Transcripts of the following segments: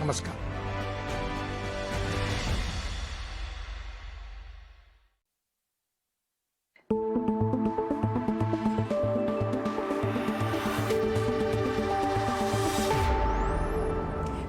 नमस्कार।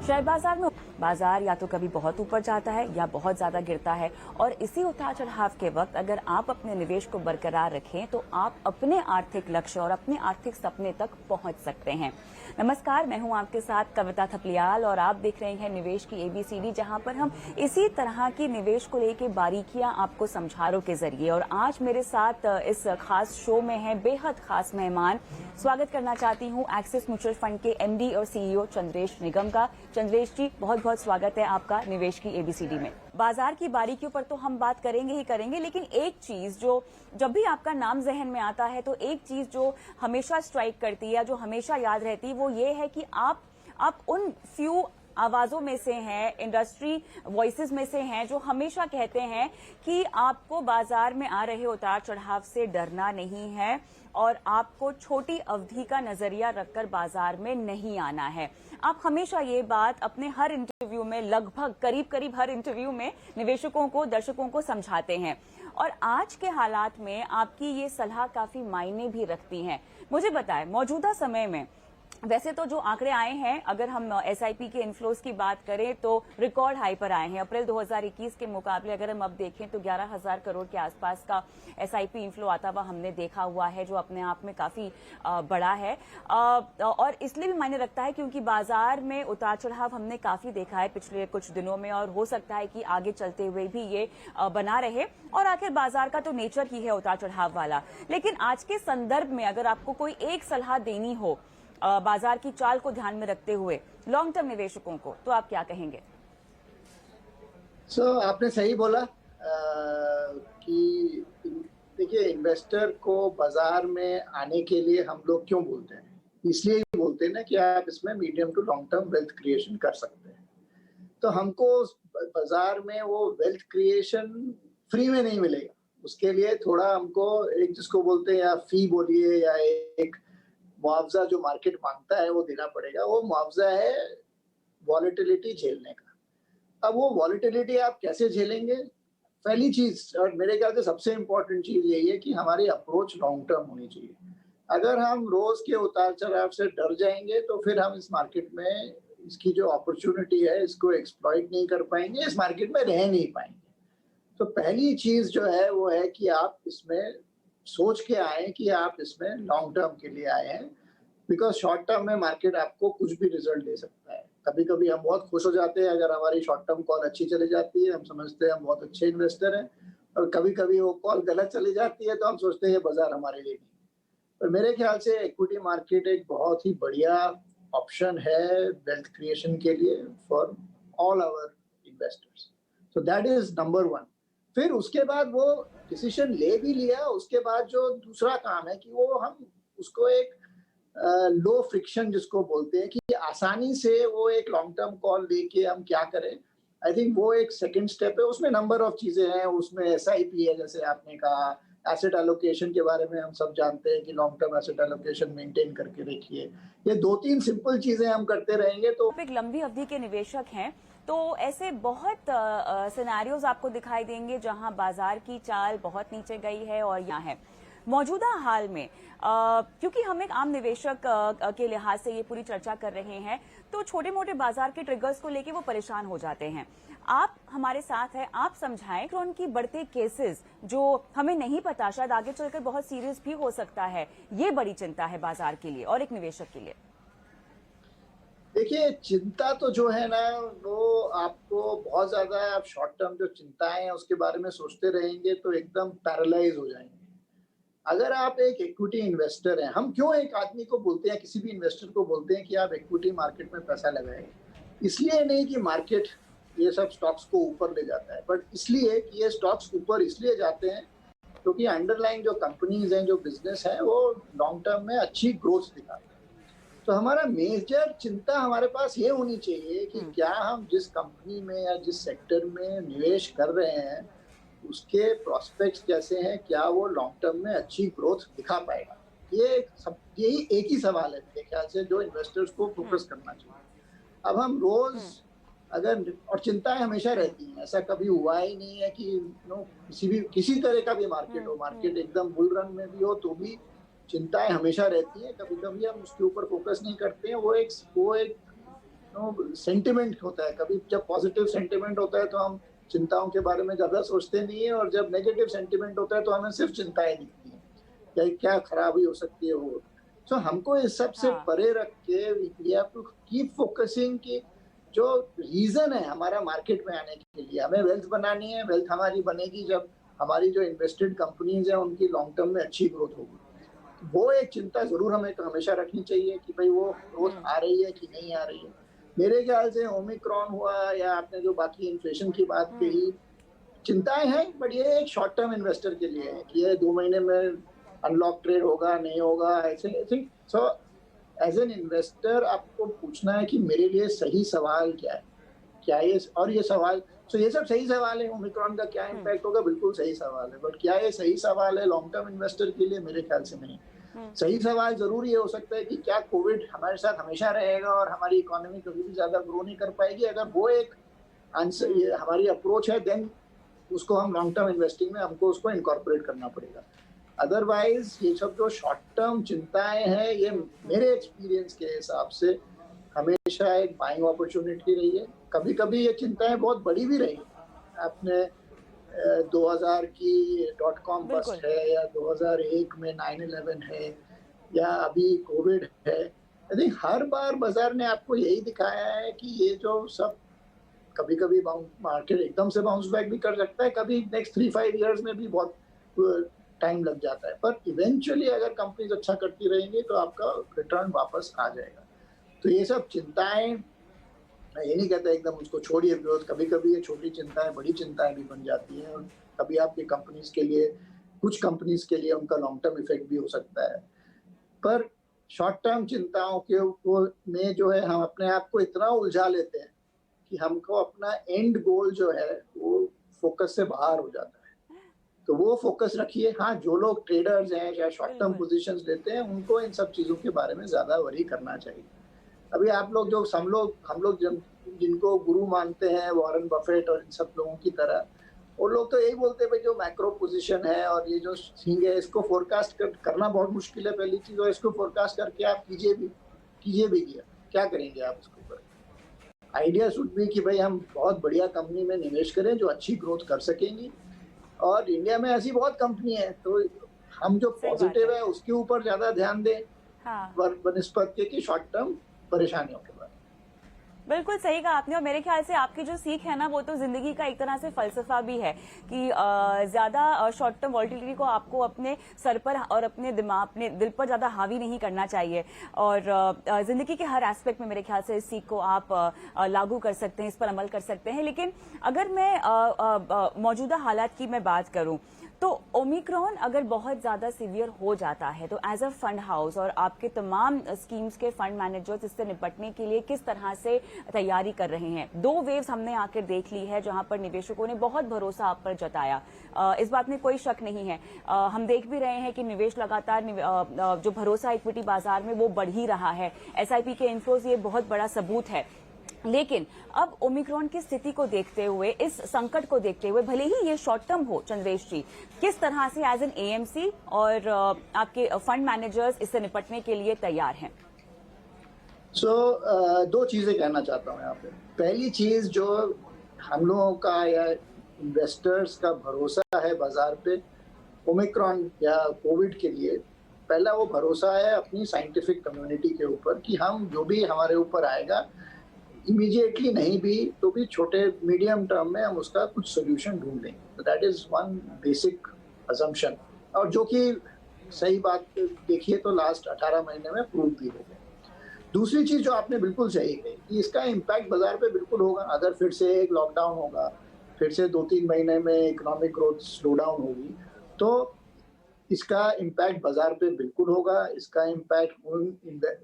शेयर बाजार में बाजार या तो कभी बहुत ऊपर जाता है या बहुत ज्यादा गिरता है, और इसी उतार चढ़ाव के वक्त अगर आप अपने निवेश को बरकरार रखें तो आप अपने आर्थिक लक्ष्य और अपने आर्थिक सपने तक पहुंच सकते हैं। नमस्कार, मैं हूं आपके साथ कविता थपलियाल और आप देख रहे हैं निवेश की एबीसीडी, जहां पर हम इसी तरह की निवेश को लेकर बारीकियां आपको समझारों के जरिए। और आज मेरे साथ इस खास शो में है बेहद खास मेहमान। स्वागत करना चाहती हूं एक्सिस म्यूचुअल फंड के एमडी और सीईओ चंद्रेश निगम का। चंद्रेश जी, बहुत बहुत स्वागत है आपका निवेश की एबीसीडी में। बाजार की बारीकियों पर तो हम बात करेंगे ही करेंगे, लेकिन एक चीज जो जब भी आपका नाम जहन में आता है तो एक चीज जो हमेशा स्ट्राइक करती है, जो हमेशा याद रहती है, वो ये है कि आप उन फ्यू आवाजों में से हैं, इंडस्ट्री वॉइसेस में से हैं, जो हमेशा कहते हैं कि आपको बाजार में आ रहे उतार चढ़ाव से डरना नहीं है और आपको छोटी अवधि का नजरिया रखकर बाजार में नहीं आना है। आप हमेशा ये बात अपने हर इंटरव्यू में, लगभग करीब हर इंटरव्यू में निवेशकों को, दर्शकों को समझाते हैं, और आज के हालात में आपकी ये सलाह काफी मायने भी रखती है। मुझे बताएं, मौजूदा समय में वैसे तो जो आंकड़े आए हैं, अगर हम एसआईपी के इनफ्लोज की बात करें तो रिकॉर्ड हाई पर आए हैं। अप्रैल 2021 के मुकाबले अगर हम अब देखें तो 11,000 करोड़ के आसपास का एसआईपी इनफ्लो आता हुआ हमने देखा हुआ है, जो अपने आप में काफी बड़ा है, और इसलिए भी मायने रखता है क्योंकि बाजार में उतार चढ़ाव हमने काफी देखा है पिछले कुछ दिनों में, और हो सकता है कि आगे चलते हुए भी ये बना रहे। और आखिर बाजार का तो नेचर ही है उतार चढ़ाव वाला। लेकिन आज के संदर्भ में अगर आपको कोई एक सलाह देनी हो बाजार की चाल को ध्यान में रखते हुए लॉन्ग टर्म निवेशकों को, तो आप क्या कहेंगे? आपने सही बोला कि देखिए, इन्वेस्टर को बाजार में आने के लिए हम लोग क्यों बोलते हैं? इसलिए ही बोलते हैं ना कि आप इसमें medium to long term wealth creation कर सकते हैं। तो हमको बाजार में वो वेल्थ क्रिएशन फ्री में नहीं मिलेगा। उसके लिए थोड़ा हमको एक, जिसको बोलते हैं या फी बोलिए या एक मुआवजा जो मार्केट मांगता है, वो देना पड़ेगा। वो मुआवजा है वॉलेटिलिटी झेलने का। अब वो वॉलेटिलिटी आप कैसे झेलेंगे? पहली चीज, और मेरे ख्याल से सबसे इंपॉर्टेंट चीज यही है कि हमारी अप्रोच लॉन्ग टर्म होनी चाहिए। अगर हम रोज के उतार चढ़ाव से डर जाएंगे तो फिर हम इस मार्केट में इसकी जो अपॉर्चुनिटी है इसको एक्सप्लॉइट नहीं कर पाएंगे, इस मार्केट में रह नहीं पाएंगे। तो पहली चीज जो है वो है कि आप इसमें सोच के आए कि आप इसमें लॉन्ग टर्म के लिए आए हैं, बिकॉज शॉर्ट टर्म में मार्केट आपको कुछ भी रिजल्ट दे सकता है। कभी कभी हम बहुत खुश हो जाते हैं अगर हमारी शॉर्ट टर्म कॉल अच्छी चली जाती है, हम समझते हैं हम बहुत अच्छे इन्वेस्टर हैं, और कभी कभी वो कॉल गलत चली जाती है तो हम सोचते हैं ये बाजार हमारे लिए नहीं। पर मेरे ख्याल से इक्विटी मार्केट एक बहुत ही बढ़िया ऑप्शन है वेल्थ क्रिएशन के लिए for all our investors. So that is number one. फिर उसके बाद वो डिसीजन ले भी लिया, उसके बाद जो दूसरा काम है कि वो हम उसको एक लो फ्रिक्शन जिसको बोलते हैं कि आसानी से वो एक लॉन्ग टर्म कॉल लेके हम क्या करें, आई थिंक वो एक सेकंड स्टेप है। उसमें नंबर ऑफ चीजें हैं, उसमें एसआईपी है, जैसे आपने कहा, एसेट एलोकेशन के बारे में हम सब जानते हैं कि long term asset allocation maintain करके रखिए। ये 2-3 सिंपल चीजें हम करते रहेंगे तो एक लंबी अवधि के निवेशक हैं, तो ऐसे बहुत सिनेरियोज आपको दिखाई देंगे जहां बाजार की चाल बहुत नीचे गई है और यहाँ है मौजूदा हाल में। क्योंकि हम एक आम निवेशक के लिहाज से ये पूरी चर्चा कर रहे हैं, तो छोटे मोटे बाजार के ट्रिगर्स को लेके वो परेशान हो जाते हैं। आप हमारे साथ हैं, आप समझाएं कि उनकी बढ़ते केसेस जो हमें नहीं पता, शायद आगे चलकर बहुत सीरियस भी हो सकता है, ये बड़ी चिंता है बाजार के लिए और एक निवेशक के लिए। देखिए, चिंता तो जो है ना वो आपको बहुत ज्यादा, आप शॉर्ट टर्म जो चिंताएं हैं उसके बारे में सोचते रहेंगे तो एकदम पैरालाइज हो जाएंगे। अगर आप एक इक्विटी इन्वेस्टर हैं, हम क्यों एक आदमी को बोलते हैं, किसी भी इन्वेस्टर को बोलते हैं कि आप इक्विटी मार्केट में पैसा लगाएं? इसलिए नहीं कि मार्केट ये सब स्टॉक्स को ऊपर ले जाता है, बट इसलिए कि ये स्टॉक्स ऊपर इसलिए जाते हैं क्योंकि अंडरलाइन जो कंपनीज हैं, जो बिजनेस है, वो लॉन्ग टर्म में अच्छी ग्रोथ दिखाते हैं। तो हमारा मेजर चिंता हमारे पास ये होनी चाहिए कि क्या हम जिस कंपनी में या जिस सेक्टर में निवेश कर रहे हैं उसके प्रोस्पेक्ट्स कैसे हैं, क्या वो लॉन्ग टर्म में अच्छी ग्रोथ दिखा पाएगा। यही एक ही सवाल है मेरे ख्याल से जो इन्वेस्टर्स को फोकस करना चाहिए। अब हम रोज अगर और चिंताएं हमेशा रहती हैं, ऐसा कभी हुआ ही नहीं है कि किसी तरह का भी मार्केट हो, मार्केट एकदम बुल रन में भी हो तो भी चिंताएं हमेशा रहती हैं। कभी कभी हम उसके ऊपर फोकस नहीं करते हैं, वो एक सेंटिमेंट होता है। कभी जब पॉजिटिव सेंटिमेंट होता है तो हम चिंताओं के बारे में ज्यादा सोचते नहीं है, और जब नेगेटिव सेंटिमेंट होता है तो हमें सिर्फ चिंताएं दिखती हैं, क्या क्या खराबी हो सकती है वो। सो हमको इस सब से परे रख के we have to keep focusing कि जो रीजन है हमारा मार्केट में आने के लिए, हमें वेल्थ बनानी है। वेल्थ हमारी बनेगी जब हमारी जो इन्वेस्टेड कंपनीज हैं उनकी लॉन्ग टर्म में अच्छी ग्रोथ होगी। वो एक चिंता जरूर हमें हमेशा रखनी चाहिए कि भाई वो ग्रोथ आ रही है कि नहीं आ रही है। मेरे ख्याल से ओमिक्रॉन हुआ या आपने जो बाकी इन्फ्लेशन की बात कही, चिंताएं हैं, बट ये एक शॉर्ट टर्म इन्वेस्टर के लिए है कि ये 2 महीने में अनलॉक ट्रेड होगा नहीं होगा, ऐसे ऐसे। सो एज एन इन्वेस्टर आपको पूछना है कि मेरे लिए सही सवाल क्या है, क्या ये, और ये सवाल, तो ये सब सही सवाल है। ओमिक्रॉन का क्या इम्पैक्ट होगा, बिल्कुल सही सवाल है, बट क्या ये सही सवाल है लॉन्ग टर्म इन्वेस्टर के लिए? मेरे ख्याल से नहीं। सही सवाल जरूर ये हो सकता है कि क्या कोविड हमारे साथ हमेशा रहेगा और हमारी इकोनॉमी कभी भी ज्यादा ग्रो नहीं कर पाएगी? अगर वो एक आंसर, ये हमारी अप्रोच है, देन उसको हम लॉन्ग टर्म इन्वेस्टिंग में हमको उसको इनकॉर्पोरेट करना पड़ेगा। अदरवाइज ये सब जो शॉर्ट टर्म चिंताएं हैं, ये मेरे एक्सपीरियंस के हिसाब से हमेशा एक बाइंग अपॉर्चुनिटी रही है। कभी कभी ये चिंताएं बहुत बड़ी भी रही। आपने 2000 की .com बस्ट है, या 2001 में 9/11 है, या अभी कोविड है। आई थिंक हर बार बाजार ने आपको यही दिखाया है कि ये जो सब, कभी कभी मार्केट एकदम से बाउंस बैक भी कर सकता है, कभी नेक्स्ट 3-5 इयर्स में भी बहुत टाइम लग जाता है, पर इवेंचुअली अगर कंपनीज अच्छा करती रहेंगी तो आपका रिटर्न वापस आ जाएगा। तो ये सब चिंताएं, मैं ये नहीं कहता एकदम उसको छोड़िए ग्रोथ, कभी कभी ये छोटी चिंताएं बड़ी चिंताएं भी बन जाती हैं, और कभी आपकी कंपनीज के लिए, कुछ कंपनीज के लिए उनका लॉन्ग टर्म इफेक्ट भी हो सकता है। पर शॉर्ट टर्म चिंताओं के में जो है हम अपने आप को इतना उलझा लेते हैं कि हमको अपना एंड गोल जो है वो फोकस से बाहर हो जाता है। तो वो फोकस रखिए। हाँ, जो लोग ट्रेडर्स हैं या शॉर्ट टर्म पोजीशंस लेते हैं, उनको इन सब चीजों के बारे में ज्यादा वरी करना चाहिए। अभी आप लोग जो हम लोग जिनको गुरु मानते हैं, वॉरेन बफेट और इन सब लोगों की तरह, वो लोग तो यही बोलते हैं भाई जो मैक्रो पोजीशन है और ये जो थिंग है, इसको फोरकास्ट करना बहुत मुश्किल है पहली चीज, और इसको फोरकास्ट करके आप कीजिए भी क्या करेंगे आप इसके ऊपर? आइडिया शुड बी कि भाई हम बहुत बढ़िया कंपनी में निवेश करें जो अच्छी ग्रोथ कर सकेंगी, और इंडिया में ऐसी बहुत कंपनी है, तो हम जो पॉजिटिव है उसके ऊपर ज्यादा ध्यान दें बनस्पत के कि शॉर्ट टर्म परेशानियों के बारे में। बिल्कुल सही कहा आपने, और मेरे ख्याल से आपकी जो सीख है ना, वो तो जिंदगी का एक तरह से फलसफा भी है कि ज्यादा शॉर्ट टर्म वॉलिटिलिटी को आपको अपने सर पर और अपने दिमाग, अपने दिल पर ज्यादा हावी नहीं करना चाहिए। और जिंदगी के हर एस्पेक्ट में मेरे ख्याल से इस सीख को आप लागू कर सकते हैं, इस पर अमल कर सकते हैं। लेकिन अगर मैं मौजूदा हालात की मैं बात करूं, तो ओमिक्रॉन अगर बहुत ज्यादा सीवियर हो जाता है तो एज अ फंड हाउस और आपके तमाम स्कीम्स के फंड मैनेजर्स इससे निपटने के लिए किस तरह से तैयारी कर रहे हैं? 2 वेव्स हमने आकर देख ली है जहां पर निवेशकों ने बहुत भरोसा आप पर जताया, इस बात में कोई शक नहीं है। हम देख भी रहे हैं कि निवेश लगातार जो भरोसा इक्विटी बाजार में वो बढ़ ही रहा है। SIP के इन्फ्लोज ये बहुत बड़ा सबूत है। लेकिन अब ओमिक्रॉन की स्थिति को देखते हुए, इस संकट को देखते हुए, भले ही ये शॉर्ट टर्म हो, चंद्रेश जी, किस तरह से एज एन AMC और आपके फंड मैनेजर्स इससे निपटने के लिए तैयार हैं? दो चीजें कहना चाहता हूं यहाँ पे। पहली चीज, जो हम लोगों का या इन्वेस्टर्स का भरोसा है बाजार पे ओमिक्रॉन या कोविड के लिए, पहला वो भरोसा है अपनी साइंटिफिक कम्युनिटी के ऊपर कि हम जो भी हमारे ऊपर आएगा, इमीडिएटली नहीं भी तो भी छोटे मीडियम टर्म में हम उसका कुछ सोल्यूशन ढूंढ लेंगे। That is one basic assumption, और जो कि सही बात देखिए तो लास्ट 18 महीने में प्रूव भी हो गया। दूसरी चीज जो आपने बिल्कुल सही कही कि इसका इम्पैक्ट बाजार पे बिल्कुल होगा। अगर फिर से एक लॉकडाउन होगा, फिर से 2-3 महीने में इकोनॉमिक ग्रोथ स्लो डाउन होगी, तो इसका इम्पैक्ट बाजार पे बिल्कुल होगा। इसका इम्पैक्ट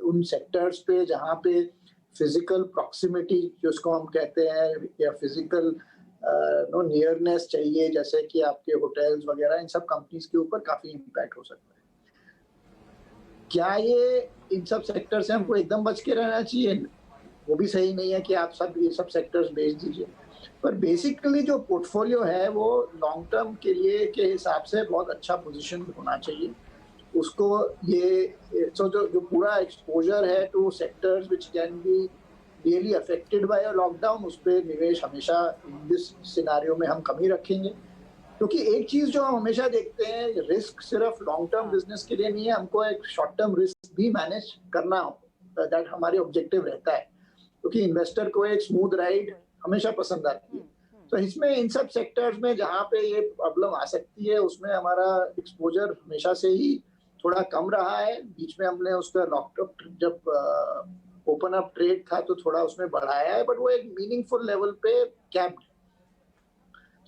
उन सेक्टर्स पे जहाँ पे फिजिकल प्रॉक्सिमिटी जिसको हम कहते हैं, या फिजिकल नियरनेस चाहिए, जैसे कि आपके होटल्स वगैरह, इन सब कंपनीज के ऊपर काफी इम्पैक्ट हो सकता है। क्या ये इन सब सेक्टर से हमको एकदम बच के रहना चाहिए? वो भी सही नहीं है कि आप सब ये सब सेक्टर्स बेच दीजिए। पर बेसिकली जो पोर्टफोलियो है वो लॉन्ग टर्म के लिए के हिसाब से बहुत अच्छा पोजीशन होना चाहिए। उसको ये सो जो पूरा एक्सपोजर है to sectors which can be really affected by a lockdown, उस पे निवेश हमेशा इन दिस सिनेरियो में हम कम ही रखेंगे। क्योंकि एक चीज जो हम हमेशा देखते हैं, रिस्क सिर्फ लॉन्ग टर्म बिजनेस के लिए नहीं है, हमको एक शॉर्ट टर्म रिस्क भी मैनेज करना हो, दैट हमारे ऑब्जेक्टिव रहता है। क्योंकि इन्वेस्टर को एक स्मूथ राइड हमेशा पसंद आती है। तो इसमें इन सब सेक्टर्स में जहाँ पे ये प्रॉब्लम आ सकती है उसमें हमारा एक्सपोजर हमेशा से ही थोड़ा कम रहा है। बीच में हमने उसका लॉकअप जब ओपन अप ट्रेड था तो थोड़ा उसमें बढ़ाया है, बट वो एक मीनिंगफुल लेवल पे कैप्ड।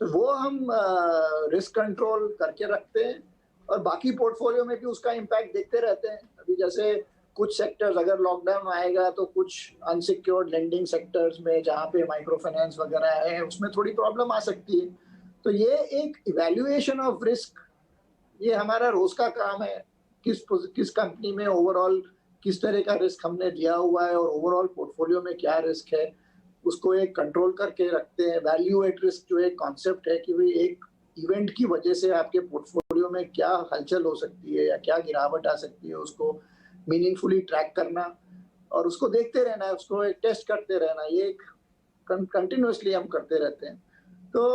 तो वो हम रिस्क कंट्रोल करके रखते हैं और बाकी पोर्टफोलियो में भी उसका इम्पैक्ट देखते रहते हैं। अभी जैसे कुछ सेक्टर्स अगर लॉकडाउन आएगा तो कुछ अनसिक्योर्ड लेंडिंग सेक्टर्स में जहाँ पे माइक्रो फाइनेंस वगैरह है उसमें थोड़ी प्रॉब्लम आ सकती है। तो ये एक इवैल्यूएशन ऑफ रिस्क, ये हमारा रोज का काम है। किस कंपनी में ओवरऑल किस तरह का रिस्क हमने लिया हुआ है और ओवरऑल पोर्टफोलियो में क्या रिस्क है, उसको एक कंट्रोल करके रखते हैं। वैल्यू एट रिस्क जो एक कॉन्सेप्ट है कि भाई एक इवेंट की वजह से आपके पोर्टफोलियो में क्या हलचल हो सकती है या क्या गिरावट आ सकती है, उसको मीनिंगफुली ट्रैक करना और उसको देखते रहना है, उसको एक टेस्ट करते रहना, ये एक कंटिन्यूअसली हम करते रहते हैं। तो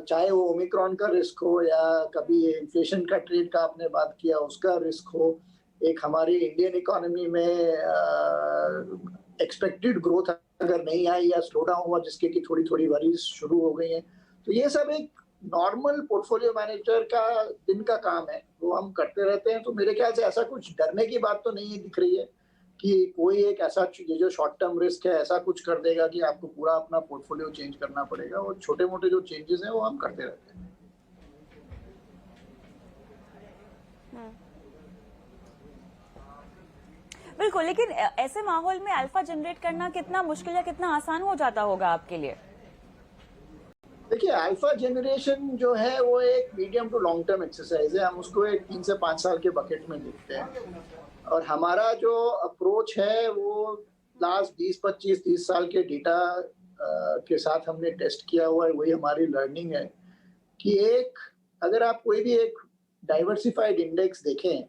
चाहे वो ओमिक्रॉन का रिस्क हो या कभी इन्फ्लेशन का ट्रेड का आपने बात किया उसका रिस्क हो, एक हमारी इंडियन इकोनॉमी में एक्सपेक्टेड ग्रोथ अगर नहीं आई या स्लो डाउन हुआ जिसके की थोड़ी थोड़ी वरीज शुरू हो गई हैं, तो ये सब एक नॉर्मल पोर्टफोलियो मैनेजर का दिन का काम है, वो हम करते रहते हैं। तो मेरे ख्याल से ऐसा कुछ डरने की बात तो नहीं दिख रही है कि कोई एक ऐसा ये जो शॉर्ट टर्म रिस्क है ऐसा कुछ कर देगा कि आपको पूरा अपना पोर्टफोलियो चेंज करना पड़ेगा। और छोटे मोटे जो चेंजेस हैं वो हम करते रहते हैं। बिल्कुल, लेकिन ऐसे माहौल में अल्फा जनरेट करना कितना मुश्किल या कितना आसान हो जाता होगा आपके लिए? देखिए, अल्फा जनरेशन जो है वो एक medium to long term exercise है। हम उसको एक 3 से 5 साल के बकेट में देखते हैं और हमारा जो अप्रोच है वो लास्ट 20, 25, 30 साल के डेटा के साथ हमने टेस्ट किया हुआ है। वही हमारी लर्निंग है कि एक अगर आप कोई भी एक डाइवर्सिफाइड इंडेक्स देखें,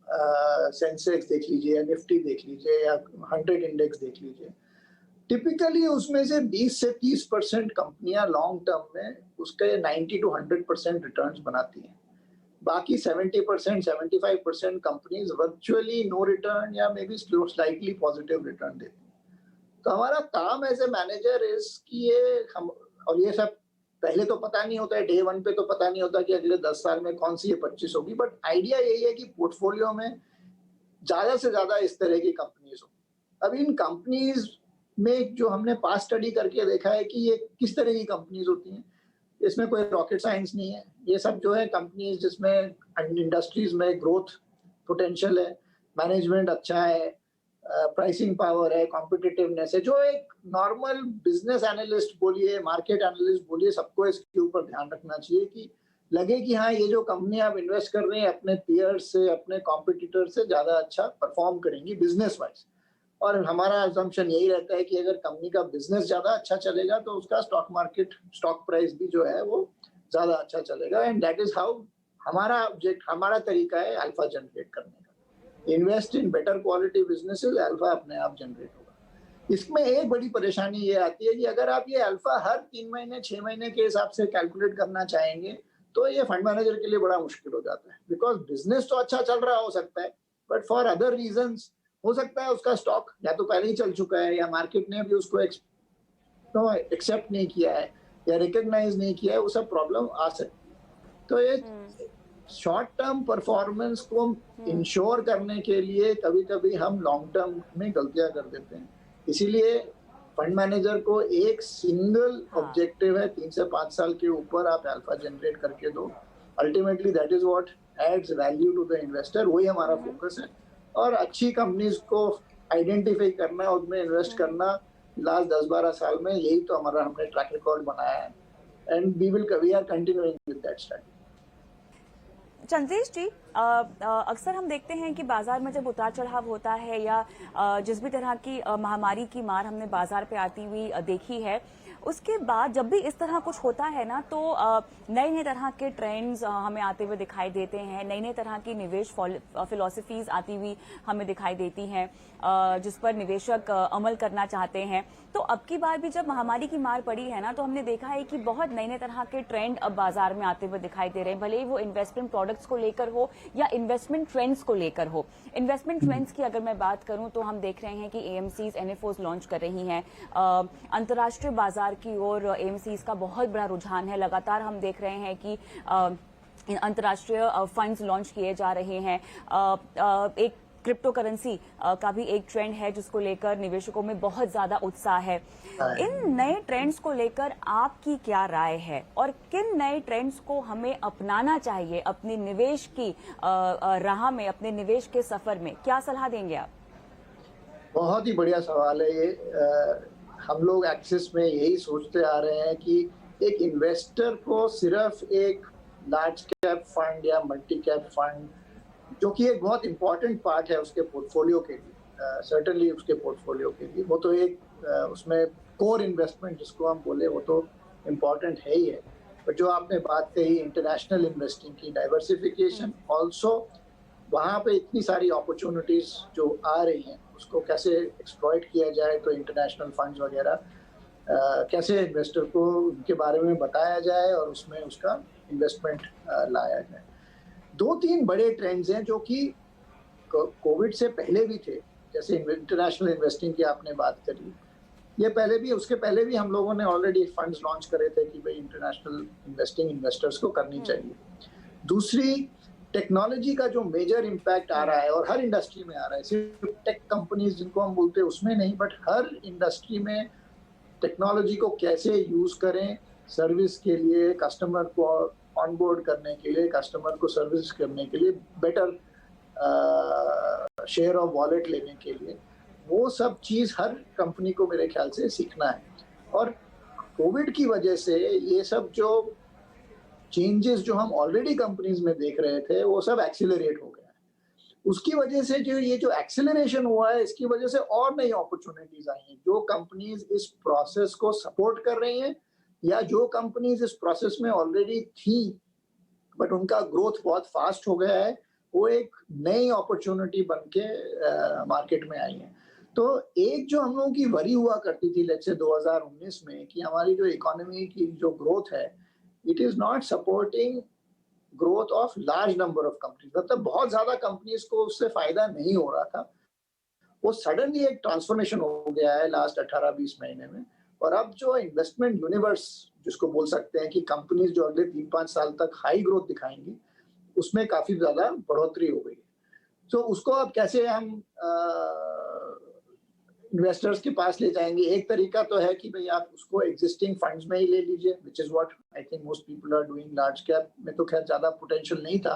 सेंसेक्स देख लीजिए या निफ्टी देख लीजिए या 100 इंडेक्स देख लीजिए, टिपिकली उसमें से 20 से 30% कंपनियां लॉन्ग टर्म में उसके 90 to 100% रिटर्न्स बनाती हैं। बाकी 70%, 75% कंपनीज वर्चुअली नो रिटर्न या may be slightly positive return देती हैं। तो हमारा काम एज ए मैनेजर इज कि ये हम, और ये सब पहले तो पता नहीं होता है, डे वन पे तो पता नहीं होता कि अगले 10 साल में कौन सी ये 25 होगी, बट आइडिया यही है कि पोर्टफोलियो में ज्यादा से ज्यादा इस तरह की कंपनीज हो। अब इन कंपनीज में जो हमने पास स्टडी करके देखा है कि ये किस तरह की कंपनीज होती हैं, इसमें कोई रॉकेट साइंस नहीं है। ये सब जो है कंपनीज जिसमें इंडस्ट्रीज में ग्रोथ पोटेंशियल है, मैनेजमेंट अच्छा है, प्राइसिंग पावर है, कॉम्पिटिटिवनेस है, जो एक नॉर्मल बिजनेस एनालिस्ट बोलिए, मार्केट एनालिस्ट बोलिए, सबको इसके ऊपर ध्यान रखना चाहिए कि लगे कि हाँ ये जो कंपनी आप इन्वेस्ट कर रहे हैं अपने पीयर्स से, अपने कॉम्पिटिटर से ज्यादा अच्छा परफॉर्म करेंगी बिजनेस वाइज। और हमारा असम्पशन यही रहता है कि अगर कंपनी का बिजनेस ज्यादा अच्छा चलेगा तो उसका स्टॉक मार्केट स्टॉक प्राइस भी जो है वो ज्यादा अच्छा चलेगा। एंड दैट इज हाउ हमारा ऑब्जेक्ट, हमारा तरीका है अल्फा जनरेट करने का। Invest in better quality businesses, alpha अपने आप जनरेट होगा। इसमें एक बड़ी परेशानी ये आती है कि अगर आप ये अल्फा हर 3 महीने 6 महीने के हिसाब से कैलकुलेट करना चाहेंगे तो ये फंड मैनेजर के लिए बड़ा मुश्किल हो जाता है। बिकॉज बिजनेस तो अच्छा चल रहा हो सकता है, बट फॉर अदर रीजंस हो सकता है उसका स्टॉक या तो पहले ही चल चुका है या मार्केट ने भी उसको एक्सेप्ट नहीं किया है या रिकॉग्नाइज नहीं किया है, वो सब प्रॉब्लम आ सकती है। तो ये शॉर्ट टर्म परफॉर्मेंस को इंश्योर करने के लिए कभी कभी हम लॉन्ग टर्म में गलतियां कर देते हैं। इसीलिए फंड मैनेजर को एक सिंगल ऑब्जेक्टिव है, 3 से 5 साल के ऊपर आप अल्फा जनरेट करके दो। Ultimately that is what adds value to the investor, वही हमारा फोकस है। और अच्छी कंपनीज को आइडेंटिफाई करना, उनमें इन्वेस्ट करना, लास्ट 10-12 साल में यही तो हमारा हमने ट्रैक रिकॉर्ड बनाया है and we are continuing with that strategy. Chandresh ji, अक्सर हम देखते हैं कि बाजार में जब उतार चढ़ाव होता है या जिस भी तरह की महामारी की मार हमने बाजार पे आती हुई देखी है, उसके बाद जब भी इस तरह कुछ होता है ना, तो नए नए तरह के ट्रेंड्स हमें आते हुए दिखाई देते हैं, नई नई तरह की निवेश फिलॉसफीज आती हुई हमें दिखाई देती हैं, जिस पर निवेशक अमल करना चाहते हैं। तो अब की बार भी जब महामारी की मार पड़ी है ना, तो हमने देखा है कि बहुत नए नए तरह के ट्रेंड अब बाजार में आते हुए दिखाई दे रहे हैं, भले ही वो इन्वेस्टमेंट प्रोडक्ट्स को लेकर हो या इन्वेस्टमेंट ट्रेंड्स को लेकर हो। इन्वेस्टमेंट ट्रेंड्स की अगर मैं बात करूं तो हम देख रहे हैं कि एएमसीज एनएफओज लॉन्च कर रही हैं, अंतर्राष्ट्रीय बाजार की ओर एएमसीज का बहुत बड़ा रुझान है। लगातार हम देख रहे हैं कि अंतर्राष्ट्रीय फंड्स लॉन्च किए जा रहे हैं। एक क्रिप्टो करेंसी का भी एक ट्रेंड है जिसको लेकर निवेशकों में बहुत ज्यादा उत्साह है। इन नए ट्रेंड्स को लेकर आपकी क्या राय है और किन नए ट्रेंड्स को हमें अपनाना चाहिए अपनी निवेश की राह में, अपने निवेश के सफर में? क्या सलाह देंगे आप? बहुत ही बढ़िया सवाल है ये। हम लोग एक्सिस में यही सोचते आ रहे हैं कि एक इन्वेस्टर को सिर्फ एक लार्ज कैप फंड या मल्टी कैप फंड, जो कि एक बहुत इंपॉर्टेंट पार्ट है उसके पोर्टफोलियो के लिए, सर्टेनली उसके पोर्टफोलियो के लिए, वो तो एक उसमें कोर इन्वेस्टमेंट जिसको हम बोले वो तो इम्पॉर्टेंट है ही है। पर जो आपने बात कही इंटरनेशनल इन्वेस्टिंग की, डाइवर्सिफिकेशन ऑल्सो, वहाँ पे इतनी सारी अपॉर्चुनिटीज जो आ रही हैं उसको कैसे एक्सप्लॉइट किया जाए, तो इंटरनेशनल फंड्स वगैरह कैसे इन्वेस्टर को उनके बारे में बताया जाए और उसमें उसका इन्वेस्टमेंट लाया जाए। 2-3 बड़े ट्रेंड्स हैं जो कि कोविड से पहले भी थे, जैसे इंटरनेशनल इन्वेस्टिंग की आपने बात करी, ये पहले भी, उसके पहले भी हम लोगों ने ऑलरेडी फंड्स लॉन्च करे थे कि भाई इंटरनेशनल इन्वेस्टिंग इन्वेस्टर्स को करनी चाहिए। दूसरी, टेक्नोलॉजी का जो मेजर इम्पैक्ट आ रहा है और हर इंडस्ट्री में आ रहा है, सिर्फ टेक कंपनीज जिनको हम बोलते हैं उसमें नहीं, बट हर इंडस्ट्री में टेक्नोलॉजी को कैसे यूज करें सर्विस के लिए, कस्टमर को ऑनबोर्ड करने के लिए, कस्टमर को सर्विस करने के लिए, बेटर शेयर ऑफ वॉलेट लेने के लिए, वो सब चीज़ हर कंपनी को मेरे ख्याल से सीखना है। और कोविड की वजह से ये सब जो चेंजेस जो हम ऑलरेडी कंपनीज में देख रहे थे वो सब एक्सीलरेट हो गया है। उसकी वजह से जो ये जो एक्सीलरेशन हुआ है, इसकी वजह से और नई अपॉर्चुनिटीज आई हैं। जो कंपनीज इस प्रोसेस को सपोर्ट कर रही हैं या जो कंपनीज इस प्रोसेस में ऑलरेडी थी बट उनका ग्रोथ बहुत फास्ट हो गया है, वो एक नई अपॉर्चुनिटी बन के मार्केट में आई है। तो एक जो हम लोगों की वरी हुआ करती थी लेट्स से 2019 में कि हमारी जो इकोनॉमी की जो ग्रोथ है, it is not supporting growth of large number of companies, मतलब बहुत ज्यादा कंपनीज को उससे फायदा नहीं हो रहा था। वो सडनली एक ट्रांसफॉर्मेशन हो गया है लास्ट 18-20 महीने में। और अब जो इन्वेस्टमेंट यूनिवर्स जिसको बोल सकते हैं कि कंपनीज जो अगले 3-5 साल तक हाई ग्रोथ दिखाएंगी, उसमें काफी ज्यादा बढ़ोतरी हो गई है। तो उसको अब कैसे हम इन्वेस्टर्स के पास ले जाएंगे? एक तरीका तो है कि भाई आप उसको एग्जिस्टिंग फंड्स में ही ले लीजिए, which is what I think most people are doing. Large cap में तो खैर ज्यादा पोटेंशियल नहीं था,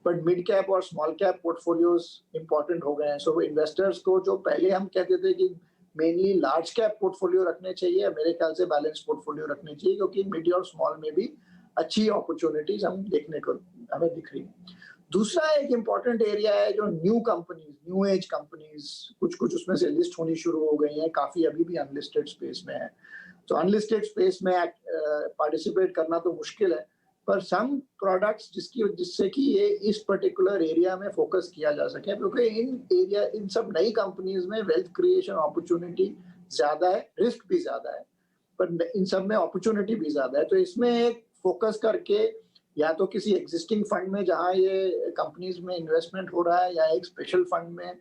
बट मिड कैप और स्मॉल कैप पोर्टफोलियोज इंपॉर्टेंट हो गए हैं। सो इन्वेस्टर्स को जो पहले हम कहते थे कि मेनली लार्ज कैप पोर्टफोलियो रखने चाहिए, मेरे ख्याल से बैलेंस पोर्टफोलियो रखने चाहिए, क्योंकि मिड और स्मॉल में भी अच्छी अपॉर्चुनिटीज हम देखने को हमें दिख रही है। दूसरा एक इम्पॉर्टेंट एरिया है जो new companies, new age companies, कुछ उसमें से लिस्ट होनी शुरू हो गई हैं, काफी अभी भी अनलिस्टेड स्पेस में है। तो अनलिस्टेड स्पेस में पार्टिसिपेट करना तो मुश्किल है, पर सम प्रोडक्ट्स जिससे कि ये इस पर्टिकुलर एरिया में फोकस किया जा सके, क्योंकि इन सब नई कंपनीज में वेल्थ क्रिएशन अपॉर्चुनिटी ज्यादा है, रिस्क भी ज्यादा है, पर इन सब में अपॉर्चुनिटी भी ज्यादा है। तो इसमें एक फोकस करके या तो किसी एग्जिस्टिंग फंड में जहां ये कंपनीज में इन्वेस्टमेंट हो रहा है, या एक स्पेशल फंड में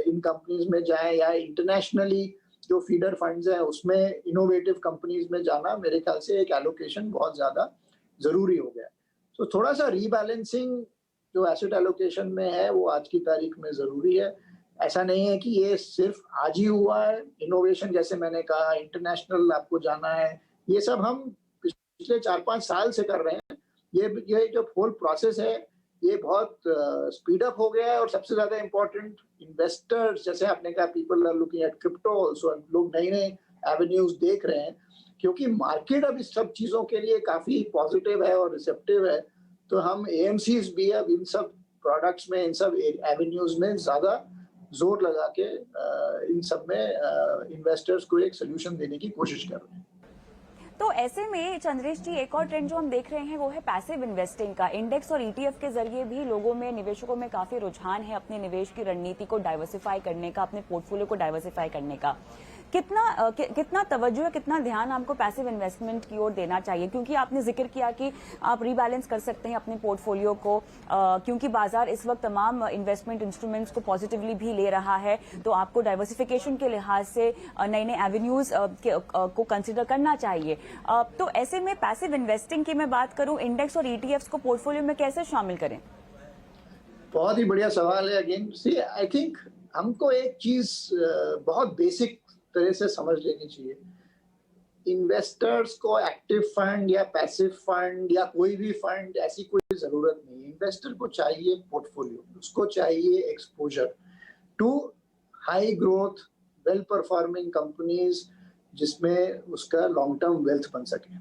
इन कंपनीज में जाए, या इंटरनेशनली जो फीडर फंड्स हैं उसमें इनोवेटिव कंपनीज में जाना, मेरे ख्याल से एक एलोकेशन बहुत ज्यादा जरूरी हो गया। तो थोड़ा सा रीबैलेंसिंग जो एसेट एलोकेशन में है वो आज की तारीख में जरूरी है। ऐसा नहीं है कि ये सिर्फ आज ही हुआ है। इनोवेशन, जैसे मैंने कहा, इंटरनेशनल आपको जाना है, ये सब हम पिछले 4-5 साल से कर रहे हैं। ये जो होल प्रोसेस है ये बहुत स्पीड अप हो गया है। और सबसे ज्यादा इम्पोर्टेंट, इन्वेस्टर्स, जैसे आपने कहा, people are looking at crypto also, लोग नए नए एवेन्यूज देख रहे हैं, क्योंकि मार्केट अब इस सब चीजों के लिए काफी पॉजिटिव है और रिसेप्टिव है। तो हम एएमसीज भी अब इन सब प्रोडक्ट्स में, इन सब एवेन्यूज में ज्यादा जोर लगा के इन सब में इन्वेस्टर्स को एक सोल्यूशन देने की कोशिश कर रहे हैं। तो ऐसे में चंद्रेश जी, एक और ट्रेंड जो हम देख रहे हैं वो है पैसिव इन्वेस्टिंग का। इंडेक्स और ईटीएफ के जरिए भी लोगों में, निवेशकों में काफी रुझान है अपने निवेश की रणनीति को डाइवर्सिफाई करने का, अपने पोर्टफोलियो को डाइवर्सिफाई करने का। कितना तवज्जो, कितना ध्यान आपको पैसिव इन्वेस्टमेंट की ओर देना चाहिए? क्योंकि आपने जिक्र किया कि आप रीबैलेंस कर सकते हैं अपने पोर्टफोलियो को, क्योंकि बाजार इस वक्त तमाम इन्वेस्टमेंट इंस्ट्रूमेंट्स को पॉजिटिवली भी ले रहा है, तो आपको डाइवर्सिफिकेशन के लिहाज से नए नए एवेन्यूज को कंसिडर करना चाहिए। तो ऐसे में पैसिव इन्वेस्टिंग की मैं बात करूं, इंडेक्स और ईटीएफ्स को पोर्टफोलियो में कैसे शामिल करें? बहुत ही बढ़िया सवाल है। अगेन सी, आई थिंक हमको एक चीज बहुत बेसिक तरह से समझ लेनी चाहिए। इन्वेस्टर्स को एक्टिव फंड या पैसिव फंड या कोई भी फंड, ऐसी कोई जरूरत नहीं है। इन्वेस्टर को चाहिए पोर्टफोलियो, उसको चाहिए exposure to high growth well performing companies जिसमें उसका लॉन्ग टर्म वेल्थ बन सके।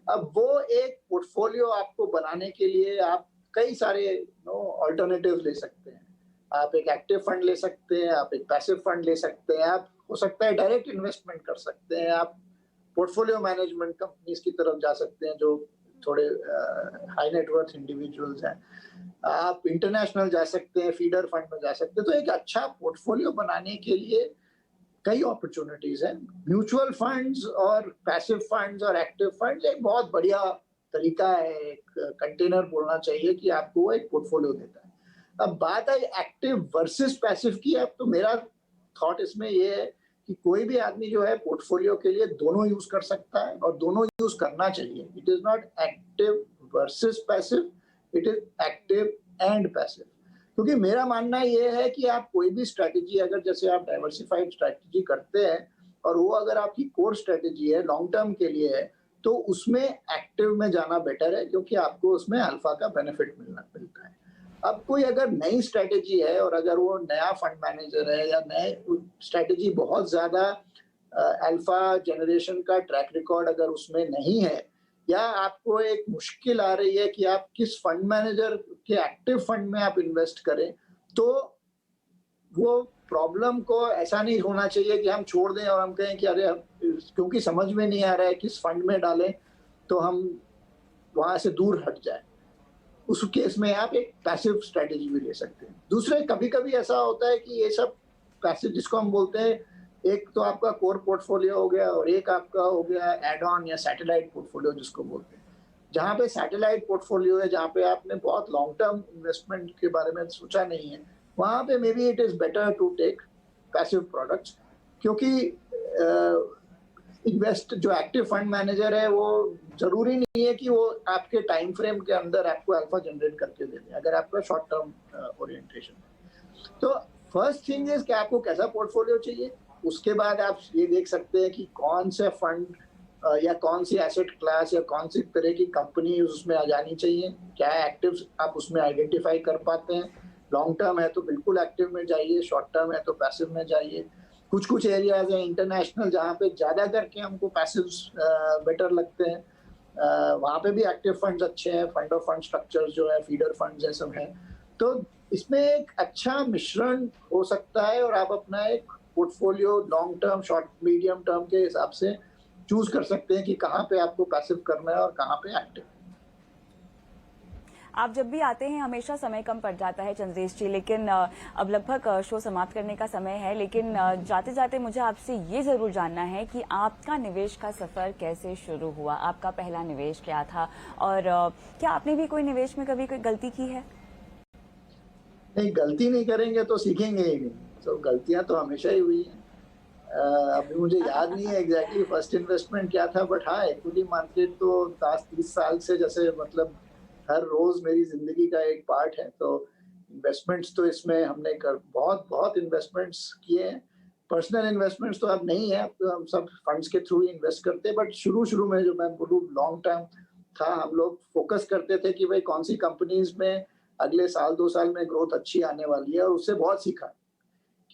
अब वो एक पोर्टफोलियो आपको बनाने के लिए आप कई सारे ऑल्टरनेटिव ले सकते हैं। आप एक एक्टिव फंड ले सकते हैं, आप एक पैसिव फंड ले सकते हैं, आप हो सकता है डायरेक्ट इन्वेस्टमेंट कर सकते हैं, आप पोर्टफोलियो मैनेजमेंट कंपनीज की तरफ जा सकते हैं जो थोड़े हाई नेटवर्थ इंडिविजुअल्स हैं, आप इंटरनेशनल जा सकते हैं, फीडर फंड में जा सकते हैं। तो एक अच्छा पोर्टफोलियो बनाने के लिए कई अपॉर्चुनिटीज हैं। म्यूचुअल फंड्स और पैसिव फंड्स और एक्टिव फंड्स एक बहुत बढ़िया तरीका है, एक कंटेनर बोलना चाहिए कि आपको वो एक पोर्टफोलियो देता है। अब बात आई एक्टिव वर्सेस पैसिव की। अब तो मेरा थॉट इसमें ये है कि कोई भी आदमी जो है पोर्टफोलियो के लिए दोनों यूज कर सकता है और दोनों यूज करना चाहिए। It is not active versus passive, it is active and passive. क्योंकि मेरा मानना ये है कि आप कोई भी स्ट्रैटेजी, अगर जैसे आप डाइवर्सिफाइड स्ट्रैटेजी करते हैं और वो अगर आपकी कोर स्ट्रैटेजी है, लॉन्ग टर्म के लिए है, तो उसमें एक्टिव में जाना बेटर है क्योंकि आपको उसमें अल्फा का बेनिफिट मिलता है। अब कोई अगर नई स्ट्रैटेजी है और अगर वो नया फंड मैनेजर है या नए स्ट्रैटेजी बहुत ज्यादा अल्फा जनरेशन का ट्रैक रिकॉर्ड अगर उसमें नहीं है, या आपको एक मुश्किल आ रही है कि आप किस फंड मैनेजर के एक्टिव फंड में आप इन्वेस्ट करें, तो वो प्रॉब्लम को ऐसा नहीं होना चाहिए कि हम छोड़ दें और हम कहें कि अरे क्योंकि समझ में नहीं आ रहा है किस फंड में डालें तो हम वहां से दूर हट जाए। उस केस में आप एक पैसिव स्ट्रेटेजी भी ले सकते हैं। दूसरे, कभी कभी ऐसा होता है कि ये सब पैसिव जिसको हम बोलते हैं, एक तो आपका कोर पोर्टफोलियो हो गया और एक आपका हो गया एड ऑन या सैटेलाइट पोर्टफोलियो जिसको बोलते हैं। जहाँ पे सैटेलाइट पोर्टफोलियो है, जहाँ पे आपने बहुत लॉन्ग टर्म इन्वेस्टमेंट के बारे में सोचा नहीं है, वहाँ पे may be it is better to take passive products, क्योंकि जो एक्टिव फंड मैनेजर है वो जरूरी नहीं है कि वो आपके टाइम फ्रेम के अंदर आपको अल्फा जनरेट करके दे दे, अगर आपका शॉर्ट टर्म ओरिएंटेशन है। तो फर्स्ट थिंग इज कि आपको कैसा पोर्टफोलियो चाहिए। उसके बाद आप ये देख सकते हैं कि कौन से फंड या कौन सी एसेट क्लास या कौन सी तरह की कंपनी उसमें आ जानी चाहिए, क्या एक्टिव आप उसमें आइडेंटिफाई कर पाते हैं। लॉन्ग टर्म है तो बिल्कुल एक्टिव में जाइए, शॉर्ट टर्म है तो पैसिव में जाइए। कुछ एरियाज हैं इंटरनेशनल जहाँ पे ज्यादा करके हमको पैसिव बेटर लगते हैं, वहाँ पे भी एक्टिव फंड्स अच्छे हैं, फंड ऑफ फंड स्ट्रक्चर्स जो है, फीडर फंड्स है, सब है। तो इसमें एक अच्छा मिश्रण हो सकता है और आप अपना एक portfolio long term, short, medium term के हिसाब से चूज कर सकते हैं कि कहाँ पे आपको पैसिव करना है और कहाँ पे एक्टिव। आप जब भी आते हैं हमेशा समय कम पड़ जाता है चंद्रेश जी, लेकिन अब लगभग शो समाप्त करने का समय है। लेकिन जाते जाते मुझे आपसे ये जरूर जानना है कि आपका निवेश का सफर कैसे शुरू हुआ, आपका पहला निवेश क्या था और क्या आपने भी कोई निवेश में कभी कोई गलती की है? नहीं, गलती नहीं करेंगे तो सीखेंगे ही नहीं, तो गलतियां तो हमेशा ही हुई हैं। अभी मुझे याद नहीं है एग्जैक्टली फर्स्ट इन्वेस्टमेंट क्या था, बट हाँ, इक्विटी मार्केट तो 30 साल से जैसे मतलब हर रोज मेरी जिंदगी का एक पार्ट है। तो इन्वेस्टमेंट्स तो इसमें हमने बहुत इन्वेस्टमेंट्स किए हैं। पर्सनल इन्वेस्टमेंट्स तो अब नहीं है, अब तो हम सब फंड्स के थ्रू ही इन्वेस्ट करते हैं। बट शुरू में जो मैं बोलूँ लॉन्ग टर्म था, हम लोग फोकस करते थे कि भाई कौन सी कंपनीज में अगले साल 2 साल में ग्रोथ अच्छी आने वाली है, और उससे बहुत सीखा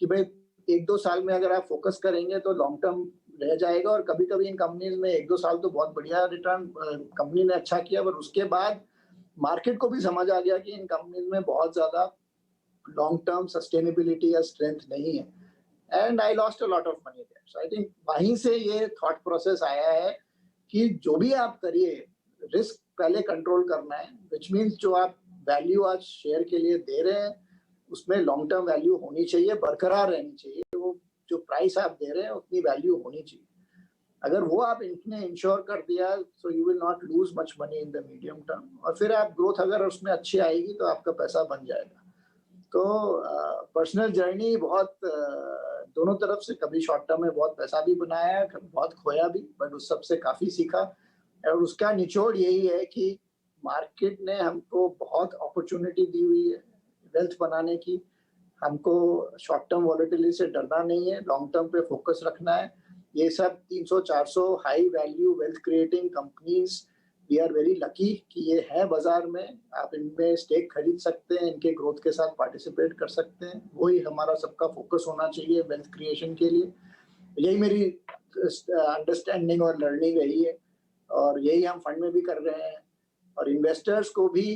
कि भाई 1-2 साल में अगर आप फोकस करेंगे तो लॉन्ग टर्म रह जाएगा। और कभी कभी इन कंपनीज में 1-2 साल तो बहुत बढ़िया रिटर्न कंपनी ने अच्छा किया, पर उसके बाद मार्केट को भी समझ आ गया कि इन कंपनीज में बहुत ज्यादा लॉन्ग टर्म सस्टेनेबिलिटी या स्ट्रेंथ नहीं है, and I lost a lot of money there. So I think वहीं से ये थॉट प्रोसेस आया है कि जो भी आप करिए रिस्क पहले कंट्रोल करना है, विच मीन्स जो आप वैल्यू आज शेयर के लिए दे रहे हैं उसमें लॉन्ग टर्म वैल्यू होनी चाहिए, बरकरार रहनी चाहिए। वो जो प्राइस आप दे रहे हैं उतनी वैल्यू होनी चाहिए। अगर वो आप इतने इंश्योर कर दिया so you will not lose much money in the medium term, और फिर आप ग्रोथ अगर उसमें अच्छी आएगी तो आपका पैसा बन जाएगा। तो पर्सनल जर्नी बहुत दोनों तरफ से, कभी शॉर्ट टर्म में बहुत पैसा भी बनाया, कभी बहुत खोया भी, बट उस सब से काफी सीखा। और उसका निचोड़ यही है कि मार्केट ने हमको बहुत अपॉर्चुनिटी दी हुई है वेल्थ बनाने की। हमको शॉर्ट टर्म वॉलेटिलिटी से डरना नहीं है, लॉन्ग टर्म पे फोकस रखना है। ये सब 300-400 high value wealth creating companies, we are very lucky कि ये है बाजार में। आप इनमें स्टेक खरीद सकते हैं, इनके ग्रोथ के साथ पार्टिसिपेट कर सकते हैं। वही हमारा सबका फोकस होना चाहिए वेल्थ क्रिएशन के लिए। यही मेरी अंडरस्टैंडिंग और लर्निंग रही है, और यही हम फंड में भी कर रहे हैं। और इन्वेस्टर्स को भी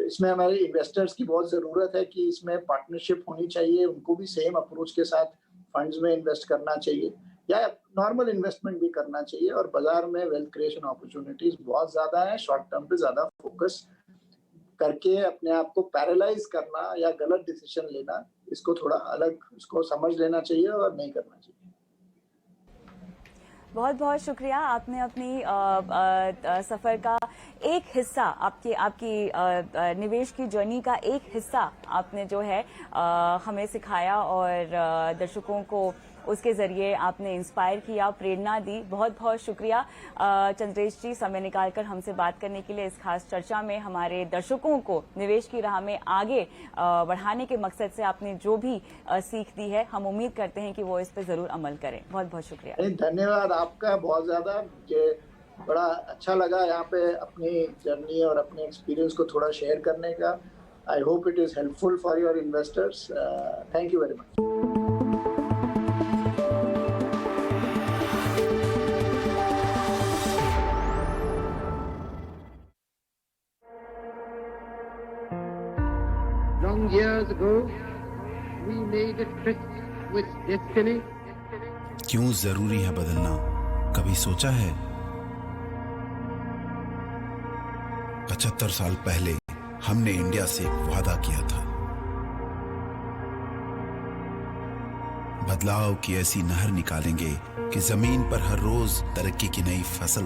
इसमें, हमारे इन्वेस्टर्स की बहुत ज़रूरत है कि इसमें पार्टनरशिप होनी चाहिए। उनको भी सेम अप्रोच के साथ फंड्स में इन्वेस्ट करना चाहिए या नॉर्मल इन्वेस्टमेंट भी करना चाहिए। और बाजार में वेल्थ क्रिएशन अपॉर्चुनिटीज बहुत ज़्यादा है। शॉर्ट टर्म पे ज़्यादा फोकस करके अपने आप को पैरालाइज करना या गलत डिसीजन लेना, इसको थोड़ा अलग, इसको समझ लेना चाहिए और नहीं करना चाहिए। बहुत बहुत शुक्रिया। आपने अपनी सफर का एक हिस्सा, आपकी निवेश की जर्नी का एक हिस्सा आपने जो है हमें सिखाया, और दर्शकों को उसके जरिए आपने इंस्पायर किया, प्रेरणा दी। बहुत बहुत शुक्रिया चंद्रेश जी, समय निकालकर हमसे बात करने के लिए। इस खास चर्चा में हमारे दर्शकों को निवेश की राह में आगे बढ़ाने के मकसद से आपने जो भी सीख दी है, हम उम्मीद करते हैं कि वो इस पर जरूर अमल करें। बहुत बहुत शुक्रिया। धन्यवाद आपका बहुत ज्यादा। मुझे बड़ा अच्छा लगा यहाँ पे अपनी जर्नी और अपने एक्सपीरियंस को थोड़ा शेयर करने का। I hope it is helpful for your investors. Thank you very much. Long years ago, we made a tryst with destiny. क्यों जरूरी है बदलना, कभी सोचा है? 75 साल पहले हमने इंडिया से एक वादा किया था, बदलाव की ऐसी नहर निकालेंगे कि जमीन पर हर रोज तरक्की की नई फसल